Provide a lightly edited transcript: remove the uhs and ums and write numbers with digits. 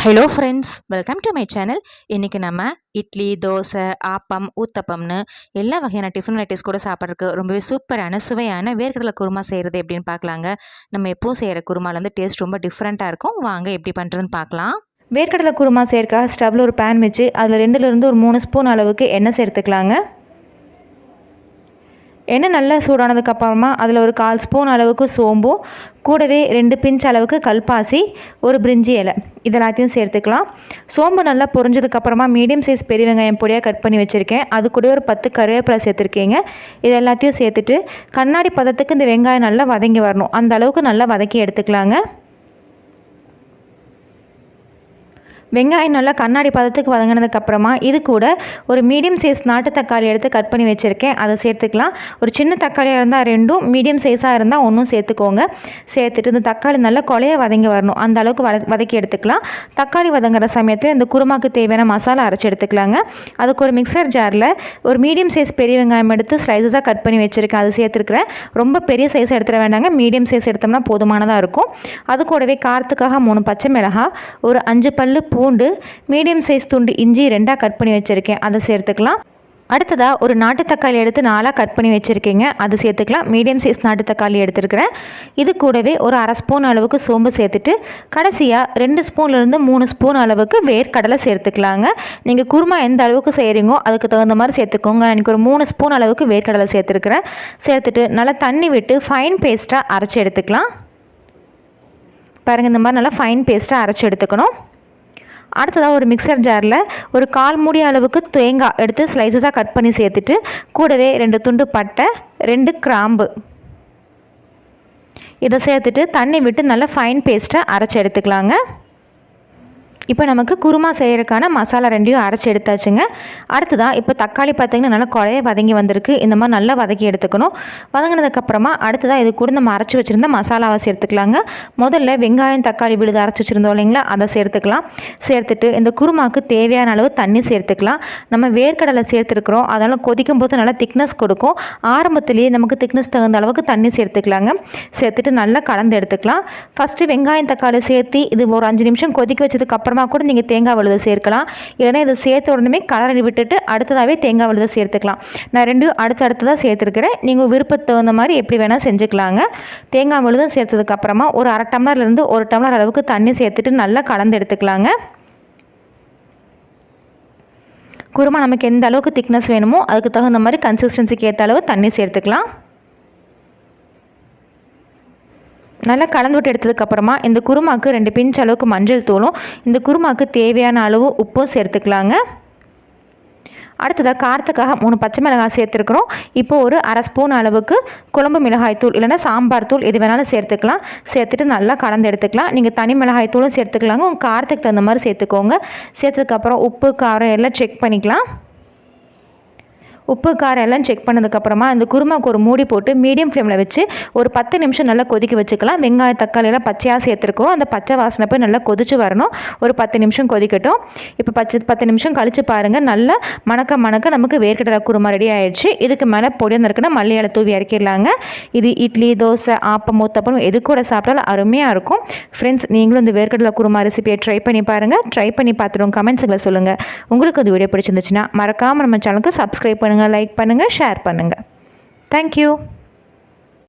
Hello friends, welcome to my channel. இன்றைக்கி நம்ம இட்லி, தோசை, ஆப்பம், ஊத்தப்பம்னு எல்லா வகையான டிஃபன் வெரைட்டிஸ் கூட சாப்பிட்றதுக்கு ரொம்பவே சூப்பரான சுவையான வேர்க்கடலை குருமா செய்கிறது எப்படின்னு பார்க்கலாங்க. நம்ம எப்போவும் செய்கிற குருமாவில் வந்து டேஸ்ட் ரொம்ப டிஃப்ரெண்ட்டாக இருக்கும். வாங்க எப்படி பண்ணுறதுன்னு பார்க்கலாம். வேர்க்கடலை குருமா செய்யறதுக்காக ஸ்டவ்வில் ஒரு பேன் வச்சு அதில் 2லேருந்து ஒரு 3 ஸ்பூன் அளவுக்கு எண்ணெய் சேர்த்துக்கலாங்க. எண்ணெய் நல்லா சூடானதுக்கப்புறமா அதில் ஒரு 1/4 ஸ்பூன் அளவுக்கு சோம்பும், கூடவே 2 பிஞ்ச் அளவுக்கு கல்பாசி, ஒரு பிரிஞ்சி இலை இதெல்லாத்தையும் சேர்த்துக்கலாம். சோம்பு நல்லா பொரிஞ்சதுக்கப்புறமா மீடியம் சைஸ் பெரிய வெங்காயம் பொடியாக கட் பண்ணி வச்சுருக்கேன். அது கூட ஒரு 10 கருவேப்பிலை சேர்த்துருக்கீங்க. இது எல்லாத்தையும் சேர்த்துட்டு கண்ணாடி பதத்துக்கு இந்த வெங்காயம் நல்லா வதங்கி வரணும். அந்த அளவுக்கு நல்லா வதக்கி எடுத்துக்கலாங்க. வெங்காயம் நல்லா கண்ணாடி பதத்துக்கு வதங்கினதுக்கப்புறமா இது கூட ஒரு மீடியம் சைஸ் நாட்டு தக்காளி எடுத்து கட் பண்ணி வச்சுருக்கேன். அதை சேர்த்துக்கலாம். ஒரு சின்ன தக்காளியாக இருந்தால் 2, மீடியம் சைஸாக இருந்தால் 1 சேர்த்துக்கோங்க. சேர்த்துட்டு இந்த தக்காளி நல்லா கொலைய வதங்கி வரணும். அந்த அளவுக்கு வதக்கி எடுத்துக்கலாம். தக்காளி வதங்குற சமயத்தில் இந்த குருமாக்கு தேவையான மசாலா அரைச்சி எடுத்துக்கலாங்க. அதுக்கு ஒரு மிக்சர் ஜாரில் ஒரு மீடியம் சைஸ் பெரிய வெங்காயம் எடுத்து ஸ்லைசஸாக கட் பண்ணி வச்சுருக்கேன். அது சேர்த்துருக்கிறேன். ரொம்ப பெரிய சைஸ் எடுத்துட வேண்டாங்க, மீடியம் சைஸ் எடுத்தோம்னா போதுமானதாக இருக்கும். அது கூடவே காரத்துக்காக 3 பச்சை மிளகாய், ஒரு 5 பல்லு பூண்டு, மீடியம் சைஸ் துண்டு இஞ்சி 2ஆக கட் பண்ணி வச்சுருக்கேன். அதை சேர்த்துக்கலாம். அடுத்ததாக ஒரு நாட்டு தக்காளி எடுத்து 4ஆக கட் பண்ணி வச்சுருக்கீங்க. அது சேர்த்துக்கலாம். மீடியம் சைஸ் நாட்டு தக்காளி எடுத்துருக்கிறேன். இது கூடவே ஒரு 1/2 ஸ்பூன் அளவுக்கு சோம்பு சேர்த்துட்டு கடைசியாக 2 ஸ்பூன்லேருந்து 3 ஸ்பூன் அளவுக்கு வேர்க்கடலை சேர்த்துக்கலாங்க. நீங்கள் குருமா எந்த அளவுக்கு செய்கிறீங்களோ அதுக்கு தகுந்த மாதிரி சேர்த்துக்கோங்க. எனக்கு ஒரு 3 ஸ்பூன் அளவுக்கு வேர்க்கடலை சேர்த்துருக்கிறேன். சேர்த்துட்டு நல்லா தண்ணி விட்டு ஃபைன் பேஸ்ட்டாக அரைச்சி எடுத்துக்கலாம். பாருங்கள், இந்த மாதிரி நல்லா ஃபைன் பேஸ்ட்டாக அரைச்சி எடுத்துக்கணும். அடுத்ததாக ஒரு மிக்சர் ஜாரில் ஒரு 1/4 மூடி அளவுக்கு தேங்காய் எடுத்து ஸ்லைசஸாக கட் பண்ணி சேர்த்துட்டு கூடவே 2 துண்டு பட்டை, 2 கிராம்பு இதை சேர்த்துட்டு தண்ணி விட்டு நல்லா ஃபைன் பேஸ்ட்டாக அரைச்சி எடுத்துக்கலாங்க. இப்போ நமக்கு குருமா செய்கிறதுக்கான மசாலா 2யும் அரைச்சி எடுத்தாச்சுங்க. அடுத்ததாக இப்போ தக்காளி பார்த்திங்கன்னா நல்லா குழைய வதங்கி வந்திருக்கு. இந்த மாதிரி நல்லா வதக்கி எடுத்துக்கணும். வதங்கினதுக்கப்புறமா அடுத்ததாக இது கூட நம்ம அரைச்சி வச்சுருந்த மசாலாவை சேர்த்துக்கலாங்க. முதல்ல வெங்காயம் தக்காளி விழுது அரைச்சி வச்சுருந்தோம் இல்லைங்களா, அதை சேர்த்துக்கலாம். சேர்த்துட்டு இந்த குருமாவுக்கு தேவையான அளவு தண்ணி சேர்த்துக்கலாம். நம்ம வேர்க்கடலை சேர்த்துருக்குறோம், அதனால் கொதிக்கும் போது நல்லா திக்னஸ் கொடுக்கும். ஆரம்பத்திலேயே நமக்கு திக்னஸ் தகுந்த அளவுக்கு தண்ணி சேர்த்துக்கலாங்க. சேர்த்துட்டு நல்லா கலந்து எடுத்துக்கலாம். ஃபஸ்ட்டு வெங்காயம் தக்காளி சேர்த்து இது ஒரு 5 நிமிஷம் கொதிக்க வச்சதுக்கப்புறம் கூட நீங்கள் தேங்காய் விழுதை சேர்க்கலாம். இல்லைனா இதை சேர்த்த உடனே கலரி விட்டுட்டு அடுத்ததாகவே தேங்காய் விழுதை சேர்த்துக்கலாம். நான் 2 அடுத்ததாக சேர்த்துருக்கிறேன். நீங்கள் விருப்பத்துக்கு தகுந்த மாதிரி எப்படி வேணால் செஞ்சுக்கலாங்க. தேங்காய் விழுதை சேர்த்ததுக்கப்புறமா ஒரு 1/2 டம்ளர்லேருந்து 1 டம்ளர் அளவுக்கு தண்ணி சேர்த்துட்டு நல்லா கலந்து எடுத்துக்கலாங்க. குருமா நமக்கு எந்த அளவுக்கு திக்னஸ் வேணுமோ அதுக்கு தகுந்த மாதிரி கன்சிஸ்டன்சிக்கு ஏற்ற அளவு தண்ணி சேர்த்துக்கலாம். நல்லா கலந்து விட்டு எடுத்ததுக்கப்புறமா இந்த குருமாவுக்கு 2 பிஞ்ச் அளவுக்கு மஞ்சள் தூளும் இந்த குருமாவுக்கு தேவையான அளவு உப்பும் சேர்த்துக்கலாங்க. அடுத்ததாக காரத்துக்காக 3 பச்சை மிளகாய் சேர்த்துருக்குறோம். இப்போ ஒரு 1/2 ஸ்பூன் அளவுக்கு குழம்பு மிளகாய் தூள் இல்லைனா சாம்பார் தூள் எது வேணாலும் சேர்த்துக்கலாம். சேர்த்துட்டு நல்லா கலந்து எடுத்துக்கலாம். நீங்கள் தனி மிளகாய் தூளும் சேர்த்துக்கலாங்க. உங்கள் காரத்துக்கு தகுந்த மாதிரி சேர்த்துக்கோங்க. சேர்த்ததுக்கப்புறம் உப்பு காரம் எல்லாம் செக் பண்ணிக்கலாம். உப்பு காரம் எல்லாம் செக் பண்ணதுக்கப்புறமா இந்த குருமாவுக்கு ஒரு மூடி போட்டு மீடியம் ஃப்ளேமில் வச்சு ஒரு 10 நிமிஷம் நல்லா கொதிக்க வச்சுக்கலாம். வெங்காயம் தக்காளி எல்லாம் பச்சையாக சேர்த்துருக்கோம். அந்த பச்சை வாசனை போய் நல்லா கொதிச்சு வரணும். ஒரு 10 நிமிஷம் கொதிக்கட்டும். இப்போ 10 நிமிஷம் கழித்து பாருங்கள், நல்லா மணக்க நமக்கு வேர்க்கடலை குருமா ரெடி ஆயிடுச்சு. இதுக்கு மேலே பொடியாக இருக்குன்னா மல்லி இலை தூவி இறக்கிடலாங்க. இது இட்லி, தோசை, ஆப்பம், ஊத்தப்பம் எது கூட சாப்பிட்டாலும் அருமையாக இருக்கும். ஃப்ரெண்ட்ஸ், நீங்களும் இந்த வேர்க்கடலை குருமா ரெசிபியை ட்ரை பண்ணி பாருங்கள். ட்ரை பண்ணி பார்த்துட்டு கமெண்ட்ஸுகளை சொல்லுங்கள். உங்களுக்கு இந்த வீடியோ பிடிச்சிருந்துச்சுன்னா மறக்காமல் நம்ம சேனலுக்கு சப்ஸ்கிரைப் பண்ணுங்கள், லைக் பண்ணுங்கள், ஷேர் பண்ணுங்கள். தேங்க்யூ.